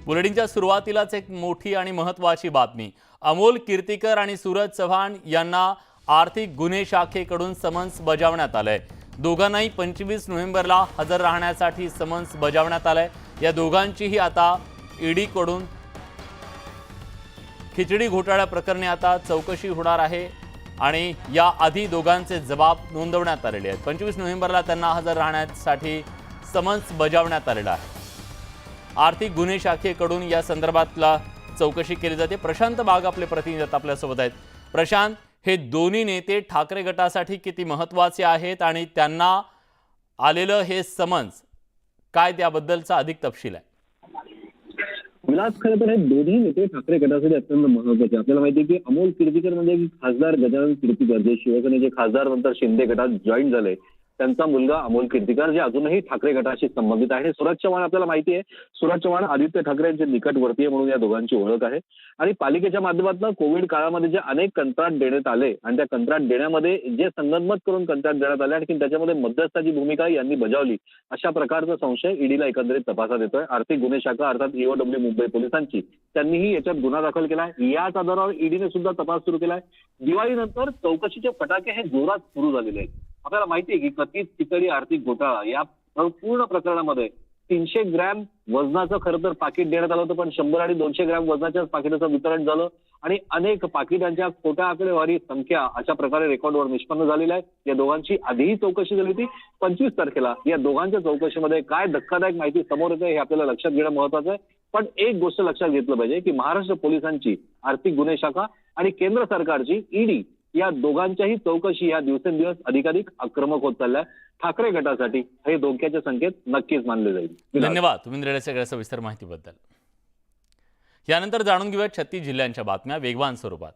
बुलेटिनच्या सुरुवातीलाच एक मोठी आणि महत्त्वाची बातमी। अमोल कीर्तिकर आणि सूरज चव्हाण यांना आर्थिक गुन्हे शाखेकडून समन्स बजावण्यात आलंय। दोघांनाही 25 नोव्हेंबरला हजर राहण्यासाठी समन्स बजावण्यात आलंय। या दोघांचीही आता ईडी कडून खिचडी घोटाळा प्रकरणी आता चौकशी होणार आहे आणि या आधी दोघांचे जबाब नोंदवण्यात आलेले आहेत। 25 नोव्हेंबरला त्यांना हजर राहण्यासाठी समन्स बजावण्यात आलेला आहे। आर्थिक गुन्हे शाखेकडून या संदर्भातला चौकशी केली जाते। प्रशांत बाग आपले प्रतिनिधी आपल्यासोबत आहेत। प्रशांत, हे दोन्ही नेते ठाकरे गटासाठी किती महत्त्वाचे आहेत आणि त्यांना आलेलं हे समन्स काय, त्याबद्दलचा अधिक तपशील आहे? विलास, खरं तर हे दोन्ही नेते ठाकरे गटासाठी अत्यंत महत्त्वाचे। आपल्याला माहिती आहे की अमोल कीर्तिकर म्हणजे खासदार गजानन कीर्तिकर, जे शिवसेनेचे खासदार नंतर शिंदे गटात जॉईन झाले, त्यांचा मुलगा अमोल कीर्तिकर, जे अजूनही ठाकरे गटाशी संबंधित आहे। सूरज चव्हाण, आपल्याला माहिती आहे सूरज चव्हाण आदित्य ठाकरे यांचे निकटवर्ती आहे म्हणून या दोघांची ओळख आहे। आणि पालिकेच्या माध्यमातून कोविड काळामध्ये जे अनेक कंत्राट देण्यात आले आणि त्या कंत्राट देण्यामध्ये जे संगनमत करून कंत्राट देण्यात आले आणि त्याच्यामध्ये मध्यस्थाची भूमिका यांनी बजावली, अशा प्रकारचा संशय ईडीला एकंदरीत तपासात येतोय। आर्थिक गुन्हे शाखा अर्थात EOW मुंबई पोलिसांची त्यांनीही याच्यात गुन्हा दाखल केला आहे। याच आधारावर ईडीने सुद्धा तपास सुरू केलाय। दिवाळीनंतर चौकशीचे फटाके हे जोरात सुरू झालेले आहेत। आपल्याला माहिती आहे की कथित खिचडी आर्थिक घोटाळा या पूर्ण प्रकरणामध्ये 300 ग्रॅम वजनाचं खरं तर पाकिट देण्यात आलं होतं, पण 100 आणि 200 ग्रॅम वजनाच्याच पाकिटाचं वितरण झालं आणि अनेक पाकिटांच्या खोट्या आकडेवारी संख्या अशा प्रकारे रेकॉर्डवर निष्पन्न झालेल्या आहे। या दोघांची आधीही चौकशी झाली होती। 25 तारखेला या दोघांच्या चौकशीमध्ये काय धक्कादायक माहिती समोर येते हे आपल्याला लक्षात घेणं महत्त्वाचं आहे। पण एक गोष्ट लक्षात घेतलं पाहिजे की महाराष्ट्र पोलिसांची आर्थिक गुन्हे शाखा आणि केंद्र सरकारची ईडी या दोघांच्याही चौकशी या दिवसेंदिवस अधिकाधिक आक्रमक होत चालल्या। ठाकरे गटासाठी हे धोक्याचे संकेत नक्कीच मानले जाईल। धन्यवाद तुम्ही दिलेल्या सगळ्या सविस्तर माहितीबद्दल। यानंतर जाणून घेऊया 36 जिल्ह्यांच्या बातम्या वेगवान स्वरूपात।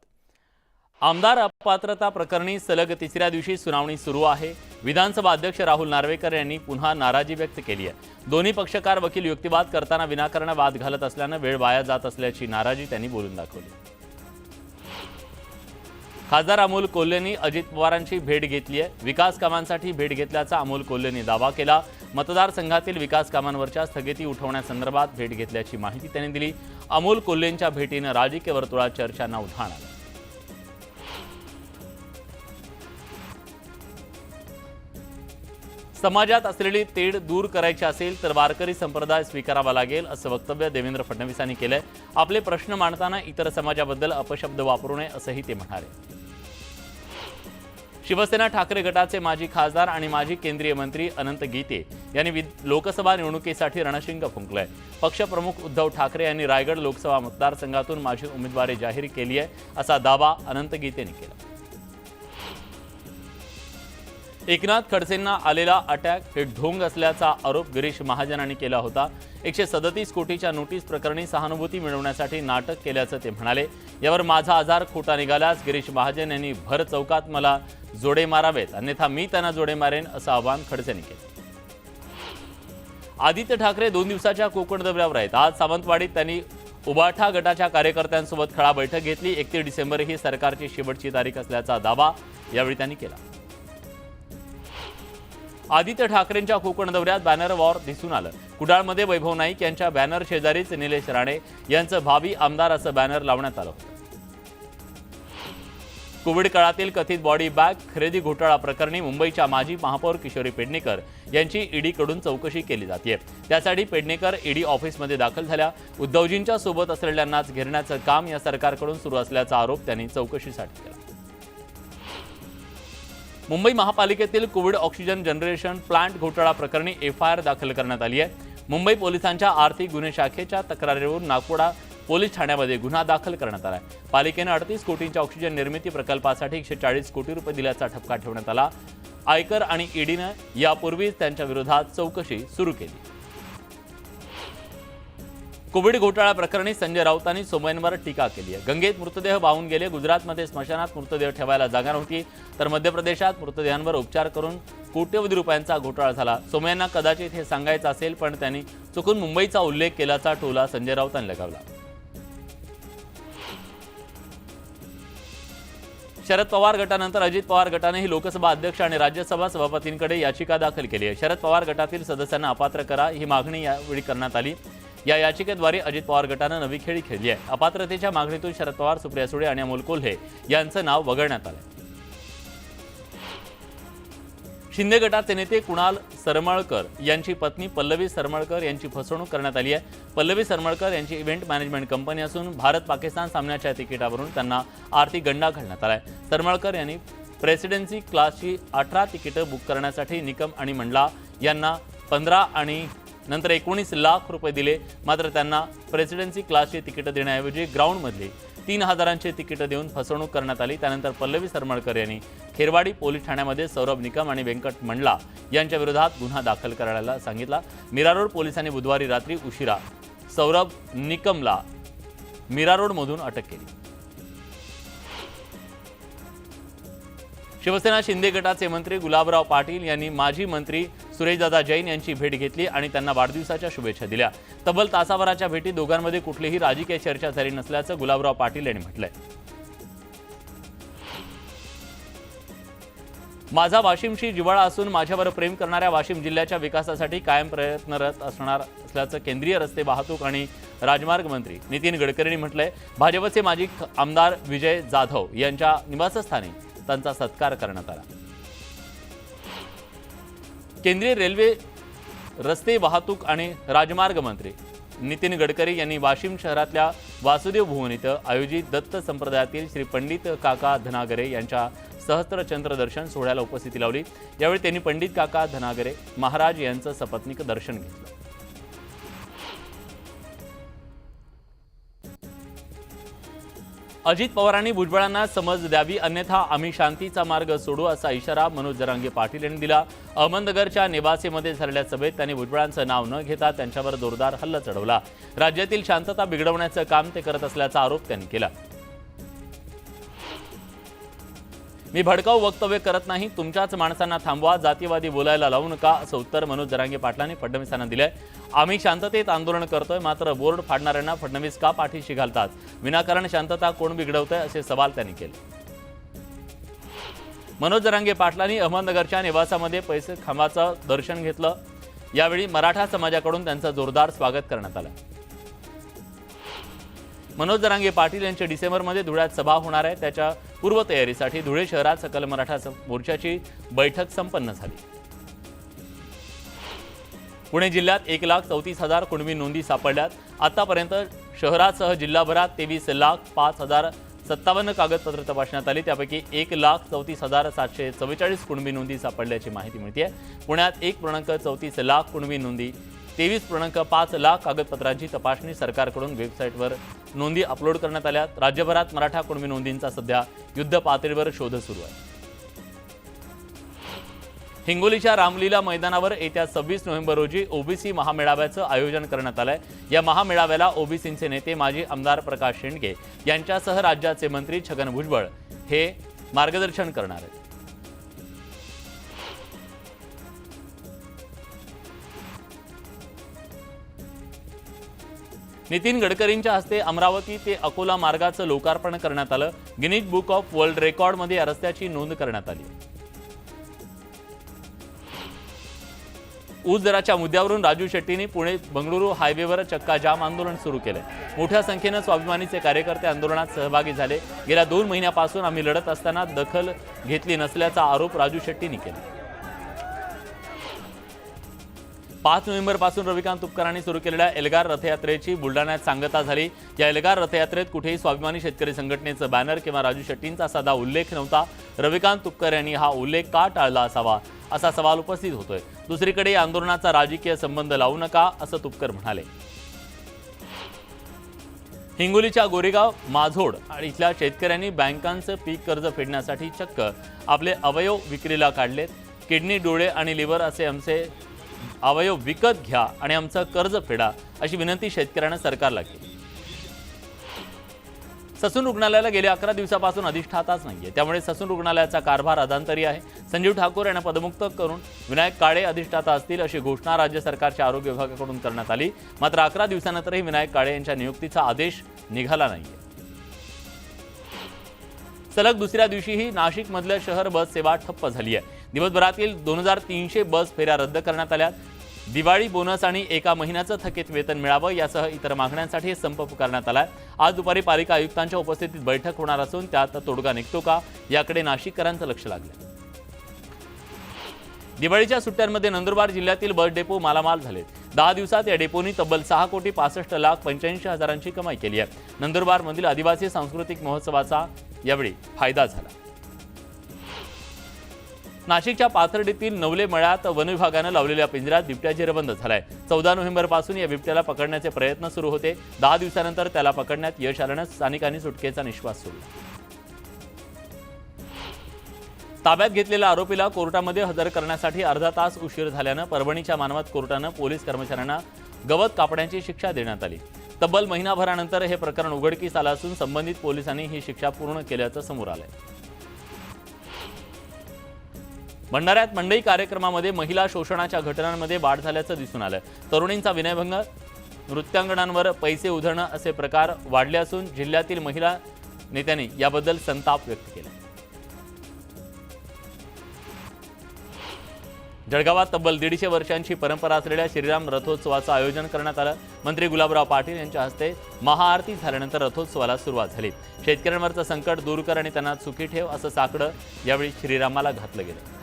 आमदार अपात्रता प्रकरणी सलग तिसऱ्या दिवशी सुनावणी सुरू आहे। विधानसभा अध्यक्ष राहुल नार्वेकर यांनी पुन्हा नाराजी व्यक्त केली आहे। दोन्ही पक्षकार वकील युक्तिवाद करताना विनाकारण वाद घालत असल्याने वेळ वाया जात असल्याची नाराजी त्यांनी बोलून दाखवली। खासदार अमोल कोल्हेंनी अजित पवारांची भेट घेतली आहे। विकास कामांसाठी भेट घेतल्याचा अमोल कोल्हेंनी दावा केला। मतदारसंघातील विकास कामांवरच्या स्थगिती उठवण्यासंदर्भात भेट घेतल्याची माहिती त्यांनी दिली। अमोल कोल्हेंच्या भेटीने राजकीय वर्तुळात चर्चांना उधाण आलं। समाजात असलेली तेढ दूर करायची असेल तर वारकरी संप्रदाय स्वीकारावा लागेल, असं वक्तव्य देवेंद्र फडणवीसांनी केलंय। आपले प्रश्न मांडताना इतर समाजाबद्दल अपशब्द वापरू नये असंही ते म्हणाले। शिवसेना ठाकरे गटाचे माजी खासदार आणि माजी केंद्रीय मंत्री अनंत गीते यांनी लोकसभा निवडणुकीसाठी रणशिंग फुंकलंय। पक्षप्रमुख उद्धव ठाकरे यांनी रायगड लोकसभा मतदारसंघातून माझी उमेदवारी जाहीर केली आहे, असा दावा अनंत गीतेंनी केला। एकनाथ खडसेंना आलेला अटॅक हे ढोंग असल्याचा आरोप गिरीश महाजनांनी केला होता। 137 कोटीच्या नोटीस प्रकरणी सहानुभूती मिळवण्यासाठी नाटक केल्याचं ते म्हणाले। यावर माझा आजार खोटा निघाल्यास गिरीश महाजन यांनी भर चौकात मला जोडे मारावेत, अन्यथा मी त्यांना जोडे मारेन, असं आवाहन खडसेंनी केलं। आदित्य ठाकरे 2 दिवसाच्या कोकण दौऱ्यावर आहेत। आज सावंतवाडीत त्यांनी उबाठा गटाच्या कार्यकर्त्यांसोबत खळा बैठक घेतली। 31 डिसेंबर ही सरकारची शेवटची तारीख असल्याचा दावा यावेळी त्यांनी केला। आदित्य ठाकरेंच्या कोकण दौऱ्यात बॅनर वॉर दिसून आलं। कुडाळमध्ये वैभव नाईक यांच्या बॅनर शेजारीच निलेश राणे यांचं भावी आमदार असं बॅनर लावण्यात आलं होतं। कोविड काळातील कथित बॉडी बॅग खरेदी घोटाळा प्रकरणी मुंबईच्या माजी महापौर किशोरी पेडणेकर यांची ईडीकडून चौकशी केली जाते। त्यासाठी पेडणेकर ईडी ऑफिसमध्ये दाखल झाल्या। उद्धवजींच्या सोबत असलेल्यांनाच घेरण्याचं काम या सरकारकडून सुरू असल्याचा आरोप त्यांनी चौकशीसाठी केला। मुंबई महापालिकेतील कोविड ऑक्सिजन जनरेशन प्लांट घोटाळा प्रकरणी FIR दाखल करण्यात आली आहे। मुंबई पोलिसांच्या आर्थिक गुन्हे शाखेच्या तक्रारीवरून नागपुडा पोलीस ठाण्यामध्ये गुन्हा दाखल करण्यात आला आहे। पालिकेने 38 कोटींच्या ऑक्सिजन निर्मिती प्रकल्पासाठी 140 कोटी रुपये दिल्याचा ठपका ठेवण्यात आला। आयकर आणि ईडीने यापूर्वीच त्यांच्या विरोधात चौकशी सुरू केली। कोविड घोटाळा प्रकरणी संजय राऊतांनी सोमय्यांवर टीका केली आहे। गंगेत मृतदेह वाहून गेले। गुजरातमध्ये स्मशानात मृतदेह ठेवायला जागा नव्हती, तर मध्य प्रदेशात मृतदेहांवर उपचार करून कोट्यवधी रुपयांचा घोटाळा झाला। सोमय्यांना कदाचित हे सांगायचं असेल, पण त्यांनी चुकून मुंबईचा उल्लेख केल्याचा टोला संजय राऊतांनी लगावला। शरद पवार गटानंतर अजित पवार गटानेही लोकसभा अध्यक्ष आणि राज्यसभा सभापतींकडे याचिका दाखल केली आहे। शरद पवार गटातील सदस्यांना अपात्र करा ही मागणी यावेळी करण्यात आली। या याचिकेद्वारे अजित पवार गटानं नवी खेळी खेळली आहे. अपात्रतेच्या मागणीतून शरद पवार, सुप्रिया सुळे आणि अमोल कोल्हे यांचं नाव वगळण्यात आलं. शिंदे गटाचे नेते कुणाल सरमळकर यांची पत्नी पल्लवी सरमळकर यांची फसवणूक करण्यात आली आहे. पल्लवी सरमळकर यांची इव्हेंट मॅनेजमेंट कंपनी असून भारत पाकिस्तान सामन्याच्या तिकिटावरून त्यांना आर्थिक गंडा घालण्यात आलाय. सरमळकर यांनी प्रेसिडेन्सी क्लासची 18 तिकीटं बुक करण्यासाठी निकम आणि मंडला यांना 15 आणि नंतर 19 लाख रुपये दिले. मात्र त्यांना प्रेसिडेन्सी क्लासची तिकीटं देण्याऐवजी ग्राउंडमधली 3,000ची तिकीटं देऊन फसवणूक करण्यात आली. त्यानंतर पल्लवी सरमळकर यांनी खेरवाडी पोलीस ठाण्यामध्ये सौरभ निकम आणि व्यंकट मंडला यांच्या विरोधात गुन्हा दाखल करायला सांगितला. मीरा रोड पोलिसांनी बुधवारी रात्री उशिरा सौरभ निकमला मीरा रोडमधून अटक केली. शिवसेना शिंदे गटाचे मंत्री गुलाबराव पाटील यांनी माजी मंत्री सुरेशदादा जैन यांची भेट घेतली आणि त्यांना वाढदिवसाच्या शुभेच्छा दिल्या. तब्बल तासाभराच्या भेटीत दोघांमध्ये कुठलीही राजकीय चर्चा झाली नसल्याचं गुलाबराव पाटील यांनी म्हटलंय. माझा वाशिमशी जिव्हाळा असून माझ्यावर प्रेम करणाऱ्या वाशिम जिल्ह्याच्या विकासासाठी कायम प्रयत्नरत असणार असल्याचं केंद्रीय रस्ते वाहतूक आणि राजमार्ग मंत्री नितीन गडकरींनी म्हटलंय. भाजपचे माजी आमदार विजय जाधव यांच्या निवासस्थानी त्यांचा सत्कार करण्यात आला. केंद्रीय रेल्वे, रस्ते वाहतूक आणि राजमार्ग मंत्री नितीन गडकरी यांनी वाशिम शहरातल्या वासुदेव भुवन इथं आयोजित दत्त संप्रदायातील श्री पंडित काका धनागरे यांच्या सहस्त्रचंद्र दर्शन सोहळ्याला उपस्थिती लावली. यावेळी त्यांनी पंडित काका धनागरे महाराज यांचं सपत्नीक दर्शन घेतलं. अजित पवारांनी भुजबळांना समज द्यावी, अन्यथा आम्ही शांतीचा मार्ग सोडू असा इशारा मनोज जरांगे पाटील यांनी दिला. अहमदनगरच्या नेवासेमध्ये झालेल्या सभेत त्यांनी भुजबळांचं नाव न घेता त्यांच्यावर जोरदार हल्ला चढवला. राज्यातील शांतता बिघडवण्याचं काम ते करत असल्याचा आरोप त्यांनी केला. मी भडकाऊ वक्तव्य करत नाही, तुमच्याच माणसांना थांबवा, जातीवादी बोलायला लावू नका असं उत्तर मनोज जरांगे पाटलांनी फडणवीसांना दिलंय. आम्ही शांततेत आंदोलन करतोय, मात्र बोर्ड फाडणाऱ्यांना फडणवीस का पाठीशी घालतात? विनाकारण शांतता कोण बिघडवतंय असे सवाल त्यांनी केले. मनोज जरांगे पाटलांनी अहमदनगरच्या निवासामध्ये पैसे खांबाचं दर्शन घेतलं. यावेळी मराठा समाजाकडून त्यांचं जोरदार स्वागत करण्यात आलं. मनोज जरांगे पाटील यांची डिसेंबरमध्ये धुळ्यात सभा होणार आहे. त्याच्या पूर्वतयारीसाठी धुळे शहरात सकल मराठा मोर्चाची बैठक संपन्न झाली. पुणे जिल्ह्यात 1,34,000 कुणबी नोंदी सापडल्यात. आतापर्यंत शहरासह जिल्हाभरात 23,05,057 कागदपत्र तपासण्यात आली. त्यापैकी 1,34,744 कुणबी नोंदी सापडल्याची माहिती मिळते. पुण्यात 1.34 लाख कुणबी नोंदी, 23.5 लाख कागदपत्रांची तपासणी सरकारकडून वेबसाईटवर नोंदी अपलोड करण्यात आल्या. राज्यभरात मराठा कुणबी नोंदींचा सध्या युद्ध पातळीवर शोध सुरू आहे. हिंगोलीच्या रामलीला मैदानावर येत्या 26 नोव्हेंबर रोजी ओबीसी महामेळाव्याचं आयोजन करण्यात आलंय. या महामेळाव्याला ओबीसींचे नेते माजी आमदार प्रकाश शेंडगे यांच्यासह राज्याचे मंत्री छगन भुजबळ हे मार्गदर्शन करणार आहेत. नितीन गडकरींच्या हस्ते अमरावती ते अकोला मार्गाचं लोकार्पण करण्यात आलं. गिनीज बुक ऑफ वर्ल्ड रेकॉर्डमध्ये या रस्त्याची नोंद करण्यात आली. ऊस दराच्या मुद्द्यावरून राजू शेट्टींनी पुणे बंगळुरू हायवेवर चक्का जाम आंदोलन सुरू केले. मोठ्या संख्येनं स्वाभिमानीचे कार्यकर्ते आंदोलनात सहभागी झाले. गेल्या 2 महिन्यापासून आम्ही लढत असताना दखल घेतली नसल्याचा आरोप राजू शेट्टींनी केला. 5 नोव्हेंबरपासून रविकांत तुपकरांनी सुरू केलेल्या एल्गार रथयात्रेची बुलढाण्यात सांगता झाली. या एल्गार रथयात्रेत कुठेही स्वाभिमानी शेतकरी संघटनेचं बॅनर किंवा राजू शेट्टींचा साधा उल्लेख नव्हता. रविकांत तुपकर यांनी हा उल्लेख का टाळला असावा असा सवाल उपस्थित होतोय. दुसरीकडे या आंदोलनाचा राजकीय संबंध लावू नका असं तुपकर म्हणाले. हिंगोलीच्या गोरेगाव माझोड आणि इथल्या शेतकऱ्यांनी बँकांचं पीक कर्ज फेडण्यासाठी चक्क आपले अवयव विक्रीला काढलेत. किडनी, डोळे आणि लिव्हर असे आमचे अवयव विकत घ्या आणि आमचं कर्ज फेडा अशी विनंती शेतकऱ्यांना सरकारला केली. ससून रुग्णालयाला गेल्या 11 दिवसापासून अधिष्ठाताच नाहीये. त्यामुळे ससून रुग्णालयाचा कारभार अधांतरी आहे. संजीव ठाकूर यांना पदमुक्त करून विनायक काळे अधिष्ठाता असतील अशी घोषणा राज्य सरकारच्या आरोग्य विभागाकडून करण्यात आली. मात्र 11 दिवसानंतरही विनायक काळे यांच्या नियुक्तीचा आदेश निघाला नाहीये. सलग दुसऱ्या दिवशीही नाशिकमधल्या शहर बस सेवा ठप्प झाली आहे. दिवसभरातील 2300 बस फेऱ्या रद्द करण्यात आल्या. दिवाळी बोनस आणि एका महिन्याचं थकीत वेतन मिळावं यासह इतर मागण्यांसाठी संप पुकारण्यात आलाय। आज दुपारी पालिका आयुक्तांच्या उपस्थितीत बैठक होणार असून त्यात तोडगा निघतो का याकडे नाशिककरांचं लक्ष लागलं। दिवाळीच्या सुट्ट्यांमध्ये नंदुरबार जिल्ह्यातील बस डेपो मालामाल झाले। 10 दिवसात या डेपोनी तब्बल 6,65,85,000ची कमाई केली आहे। नंदुरबारमधील आदिवासी सांस्कृतिक महोत्सवाचा यावेळी फायदा झाला। नाशिकच्या पाथर्डीतील नवले मळ्यात वन विभागानं लावलेल्या पिंजऱ्यात बिबट्या जेरबंद झालाय। 14 नोव्हेंबरपासून या बिबट्याला पकडण्याचे प्रयत्न सुरू होते। 10 दिवसानंतर त्याला पकडण्यात यश आल्यानं स्थानिकांनी सुटकेचा निश्वास सोडला। ताब्यात घेतलेल्या आरोपीला कोर्टामध्ये हजर करण्यासाठी अर्धा तास उशीर झाल्यानं परभणीच्या मानवत कोर्टानं पोलीस कर्मचाऱ्यांना गवत कापण्याची शिक्षा देण्यात आली। तब्बल महिनाभरानंतर हे प्रकरण उघडकीस आलं असून संबंधित पोलिसांनी ही शिक्षा पूर्ण केल्याचं समोर आलंय। भंडाऱ्यात मंडई कार्यक्रमामध्ये महिला शोषणाच्या घटनांमध्ये वाढ झाल्याचं दिसून आलं। तरुणींचा विनयभंग, नृत्यांगणांवर पैसे उधळणं असे प्रकार वाढले असून जिल्ह्यातील महिला नेत्यांनी याबद्दल संताप व्यक्त केला। जळगावात तब्बल 150 वर्षांची परंपरा असलेल्या श्रीराम रथोत्सवाचं आयोजन करण्यात आलं। मंत्री गुलाबराव पाटील यांच्या हस्ते महाआरती झाल्यानंतर रथोत्सवाला सुरुवात झाली। शेतकऱ्यांवरचं संकट दूर कर आणि त्यांना सुखी ठेव असं साकडं यावेळी श्रीरामाला घातलं गेलं।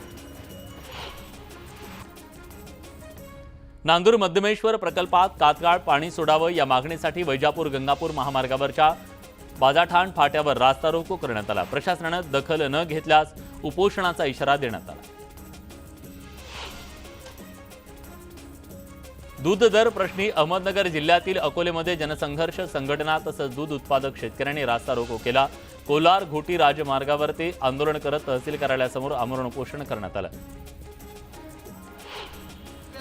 नांदूर मध्यमेश्वर प्रकल्पात तात्काळ पाणी सोडावं या मागणीसाठी वैजापूर गंगापूर महामार्गावरच्या बाजाठाण फाट्यावर रास्ता रोको करण्यात आला। प्रशासनानं दखल न घेतल्यास उपोषणाचा इशारा देण्यात आला। दूध दर प्रश्नी अहमदनगर जिल्ह्यातील अकोलेमध्ये जनसंघर्ष संघटना तसंच दूध उत्पादक शेतकऱ्यांनी रास्ता रोको केला। कोलार घोटी राजमार्गावरती आंदोलन करत तहसील कार्यालयासमोर आमरण उपोषण करण्यात आलं।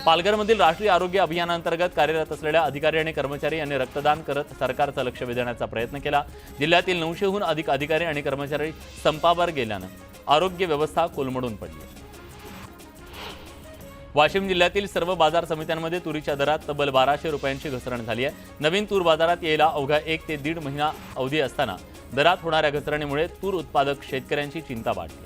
पालघरमधील राष्ट्रीय आरोग्य अभियानांतर्गत कार्यरत असलेल्या अधिकारी आणि कर्मचारी यांनी रक्तदान करत सरकारचं लक्ष वेधण्याचा प्रयत्न केला। जिल्ह्यातील 900हून अधिक अधिकारी आणि कर्मचारी संपावर गेल्यानं आरोग्य व्यवस्था कोलमडून पडली। वाशिम जिल्ह्यातील सर्व बाजार समित्यांमध्ये तुरीच्या दरात तब्बल 1200 रुपयांची घसरण झाली आहे। नवीन तूर बाजारात यायला अवघा 1 ते 1.5 महिना अवधी असताना दरात होणाऱ्या घसरणीमुळे तूर उत्पादक शेतकऱ्यांची चिंता वाढली।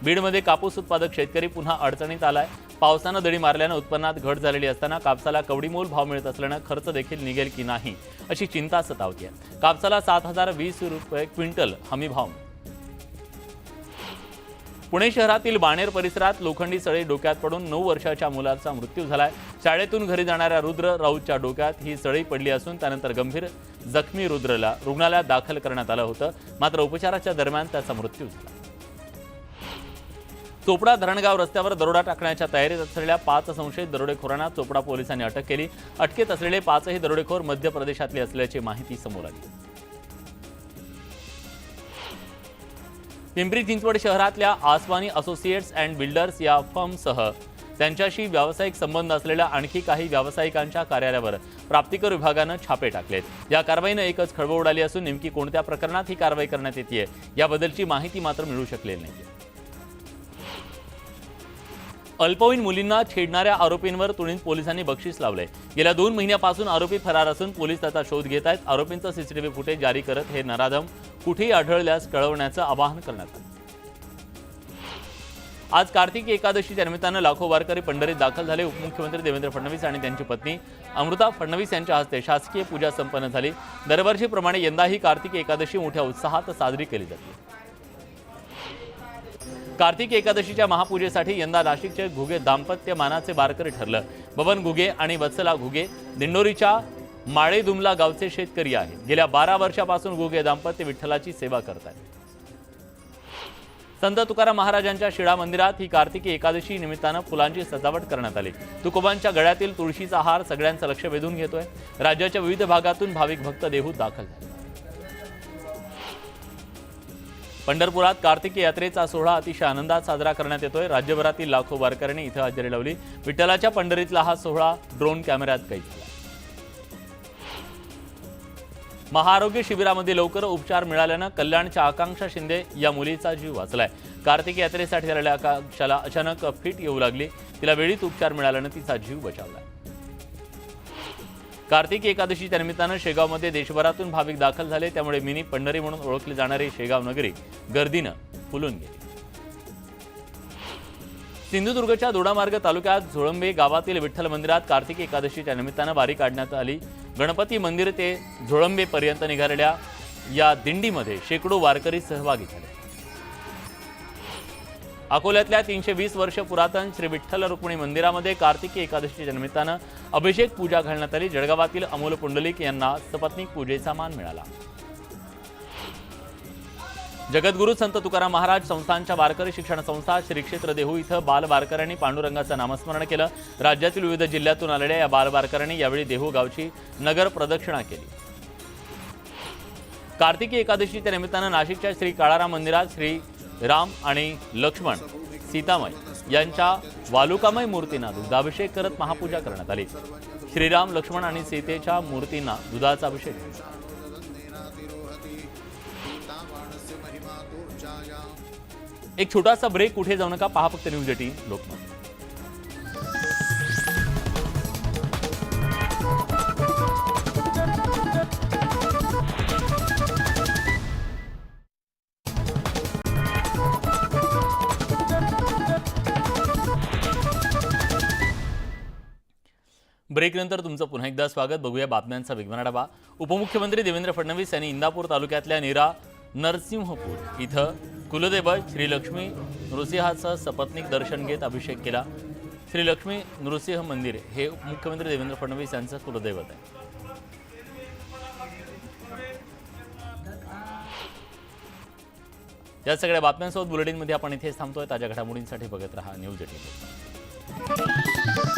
बीडमध्ये कापूस उत्पादक शेतकरी पुन्हा अडचणीत आलाय। पावसानं दडी मारल्यानं उत्पन्नात घट झालेली असताना कापसाला कवडीमोल भाव मिळत असल्यानं खर्च देखील निघेल की नाही अशी चिंता सतावते आहे। कापसाला 7,020 रुपये क्विंटल हमी भाव। पुणे शहरातील बाणेर परिसरात लोखंडी सळी डोक्यात पडून 9 वर्षाच्या मुलाचा मृत्यू झालाय। शाळेतून घरी जाणाऱ्या रुद्र राऊतच्या डोक्यात ही सळी पडली असून त्यानंतर गंभीर जखमी रुद्रला रुग्णालयात दाखल करण्यात आलं होतं, मात्र उपचाराच्या दरम्यान त्याचा मृत्यू झाला। चोपडा धरणगाव रस्त्यावर दरोडा टाकण्याच्या तयारीत असलेल्या 5 संशयित दरोडेखोरांना चोपडा पोलिसांनी अटक केली। अटकेत असलेले 5ही दरोडेखोर मध्य प्रदेशातले असल्याची माहिती समोर आली। पिंपरी चिंचवड शहरातल्या आसवानी असोसिएट्स अँड बिल्डर्स या फर्मसह त्यांच्याशी व्यावसायिक संबंध असलेल्या आणखी काही व्यावसायिकांच्या कार्यालयावर प्राप्तिकर विभागानं छापे टाकलेत। या कारवाईनं एकच खळबळ उडाली असून नेमकी कोणत्या प्रकरणात ही कारवाई करण्यात येते याबद्दलची माहिती मात्र मिळू शकलेली नाही। अल्पवयीन मुलींना छेडणाऱ्या आरोपींवर तुणीत पोलिसांनी बक्षीस लावलंय। गेल्या 2 महिन्यापासून आरोपी फरार असून पोलीस त्याचा शोध घेत आहेत। आरोपींचं सीसीटीव्ही फुटेज जारी करत हे नराधम कुठेही आढळल्यास कळवण्याचं आवाहन करण्यात आलं। आज कार्तिकी एकादशीच्या निमित्तानं लाखो वारकरी पंढरीत दाखल झाले। उपमुख्यमंत्री देवेंद्र फडणवीस आणि त्यांची पत्नी अमृता फडणवीस यांच्या हस्ते शासकीय पूजा संपन्न झाली। दरवर्षीप्रमाणे यंदाही कार्तिकी एकादशी मोठ्या उत्साहात साजरी केली जाते। कार्तिक एकादशीच्या महापूजेसाठी यंदा नाशिकचे घुगे दाम्पत्य मानाचे वारकरी ठरलं। बबन घुगे आणि वत्सला घुगे दिंडोरीच्या माळेदुमला गावचे शेतकरी आहेत। गेल्या 12 वर्षापासून घुगे दाम्पत्य विठ्ठलाची सेवा करतात। संत तुकाराम महाराजांच्या शिळा मंदिरात ही कार्तिकी एकादशी निमित्तानं फुलांची सजावट करण्यात आली। तुकोबांच्या गळ्यातील तुळशीचा हार सगळ्यांचं लक्ष वेधून घेतोय। राज्याच्या विविध भागातून भाविक भक्त देहूत दाखल झाले। पंढरपुरात कार्तिकी यात्रेचा सोहळा अतिशय आनंदात साजरा करण्यात येतोय। राज्यभरातील लाखो वारकऱ्यांनी इथं हजेरी लावली। विठ्ठलाच्या पंढरीतला हा सोहळा ड्रोन कॅमेऱ्यात कैद झाला। महाआरोग्य शिबिरामध्ये लवकर उपचार मिळाल्यानं कल्याणच्या आकांक्षा शिंदे या मुलीचा जीव वाचलाय। कार्तिकी यात्रेसाठी आलेल्या आकांक्षाला अचानक फिट येऊ लागली। तिला वेळीच उपचार मिळाल्यानं तिचा जीव बचावला। कार्तिकी एकादशीच्या निमित्तानं शेगावमध्ये देशभरातून भाविक दाखल झाले, त्यामुळे मिनी पंढरी म्हणून ओळखली जाणारी शेगाव नगरी गर्दीनं फुलून गेली। सिंधुदुर्गच्या दोडामार्ग तालुक्यात झोळंबे गावातील विठ्ठल मंदिरात कार्तिकी एकादशीच्या निमित्तानं वारी काढण्यात आली। गणपती मंदिर ते झोळंबे पर्यंत निघालेल्या या दिंडीमध्ये शेकडो वारकरी सहभागी झाले। अकोल्यातल्या 320 वर्ष पुरातन श्री विठ्ठल रुक्मिणी मंदिरामध्ये कार्तिकी एकादशीच्या निमित्तानं अभिषेक पूजा घालण्यात आली। जळगावातील अमोल पुंडलिक यांना सपत्नीक पूजेचा मान मिळाला। जगद्गुरू संत तुकाराम महाराज संस्थांच्या वारकरी शिक्षण संस्था श्री क्षेत्र देहू इथं बाल वारकऱ्यांनी पांडुरंगाचं नामस्मरण केलं। राज्यातील विविध जिल्ह्यातून आलेल्या या बाल वारकऱ्यांनी यावेळी देहू गावची नगर प्रदक्षिणा केली। कार्तिकी एकादशीच्या निमित्तानं नाशिकच्या श्री काळाराम मंदिरात श्री राम आणि लक्ष्मण सीतामय यांच्या वालुकामय मूर्तींना दुधाभिषेक करत महापूजा करण्यात आली। श्रीराम लक्ष्मण आणि सीतेच्या मूर्तींना दुधाचा अभिषेक झाला। एक छोटासा ब्रेक, कुठे जाऊ नका, पहा फक्त न्यूज 18 लोकमत। ब्रेकनंतर तुमचं पुन्हा एकदा स्वागत। बघूया बातम्यांचा वेगवान आढावा। उपमुख्यमंत्री देवेंद्र फडणवीस यांनी इंदापूर तालुक्यातल्या नीरा नरसिंहपूर इथं कुलदैवत श्री लक्ष्मी नृसिंहाचं सपत्नीक दर्शन घेत अभिषेक केला। श्री लक्ष्मी नृसिंह मंदिर हे मुख्यमंत्री देवेंद्र फडणवीस यांचं कुलदैवत आहे। या सगळ्या बातम्यांसोबत बुलेटिनमध्ये आपण इथेच थांबतोय। ताज्या घडामोडींसाठी बघत रहा न्यूज 18।